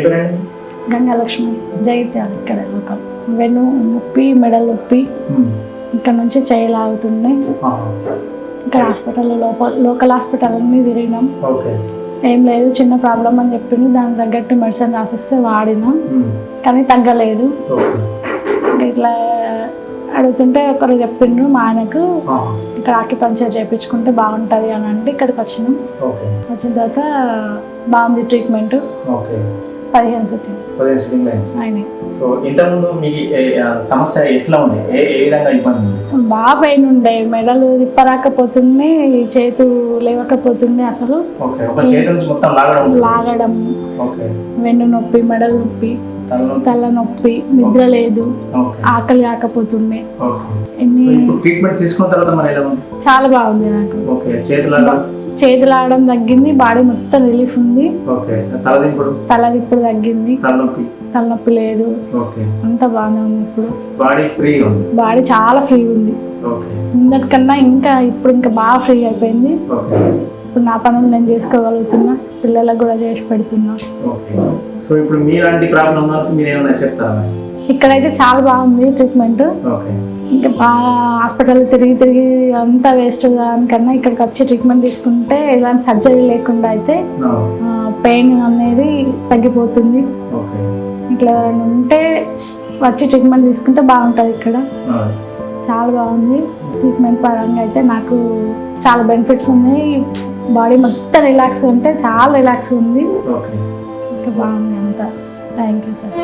పేరండి? గంగాలక్ష్మి జైత్యాల ఇక్కడ లోకం. వెన్ను నొప్పి, మెడలు నొప్పి, ఇక్కడ నుంచి చేయలాగుతున్నాయి. ఇక్కడ హాస్పిటల్ లోకల్ హాస్పిటల్ అన్నీ తిరిగినాం. ఏం లేదు, చిన్న ప్రాబ్లం అని చెప్పింది. దానికి తగ్గట్టు మెడిసిన్ రాసిస్తే వాడినాం, కానీ తగ్గలేదు. ఇట్లా అడుగుతుంటే ఒకరు చెప్పిండ్రు మా ఆయనకు, ఇక్కడ ఆక్యుపంచర్ చేయించుకుంటే బాగుంటుంది అని అంటే ఇక్కడికి వచ్చినాం. వచ్చిన తర్వాత బాగుంది ట్రీట్మెంట్. 15 సిట్టింగ్ అయినాయి. సమస్య ఎట్లా ఉంది? ఏ విధంగా ఇబ్బంది ఉంది? బాగా పెయిన్ ఉండే, మెడలు తిప్పరాకపోతుంది, చేతు లేవకపోతుంది, అసలు లాగడం, వెన్ను నొప్పి, మెడలు నొప్పి, తల నొప్పి, నిద్ర లేదు, ఆకలి కాకపోతుంది. చాలా బాగుంది నాకు. చేతి లాగడం తగ్గింది, బాడీ మొత్తం రిలీఫ్ ఉంది, తలదిప్పుడు తగ్గింది, తలనొప్పి లేదు, అంతా బాగానే ఉంది. ఇప్పుడు బాడీ చాలా ఫ్రీ ఉంది, ముందటికన్నా ఇప్పుడు ఇంకా బాగా ఫ్రీ అయిపోయింది. ఇప్పుడు నా పనులు నేను చేసుకోగలుగుతున్నా, పిల్లలకు కూడా చేసి పెడుతున్నా. ఇక్కడైతే చాలా బాగుంది ట్రీట్మెంట్. ఇంకా బాగా హాస్పిటల్ తిరిగి అంతా వేస్ట్ దానికన్నా ఇక్కడికి వచ్చి ట్రీట్మెంట్ తీసుకుంటే ఎలాంటి సర్జరీ లేకుండా అయితే పెయిన్ అనేది తగ్గిపోతుంది. ఇట్లా ఉంటే వచ్చి ట్రీట్మెంట్ తీసుకుంటే బాగుంటుంది. ఇక్కడ చాలా బాగుంది ట్రీట్మెంట్ పరంగా అయితే నాకు చాలా బెనిఫిట్స్ ఉన్నాయి. బాడీ మొత్తం రిలాక్స్ ఉంటే చాలా రిలాక్స్ ఉంది. ఇంకా బాగుంది అంతా. Thank you sir.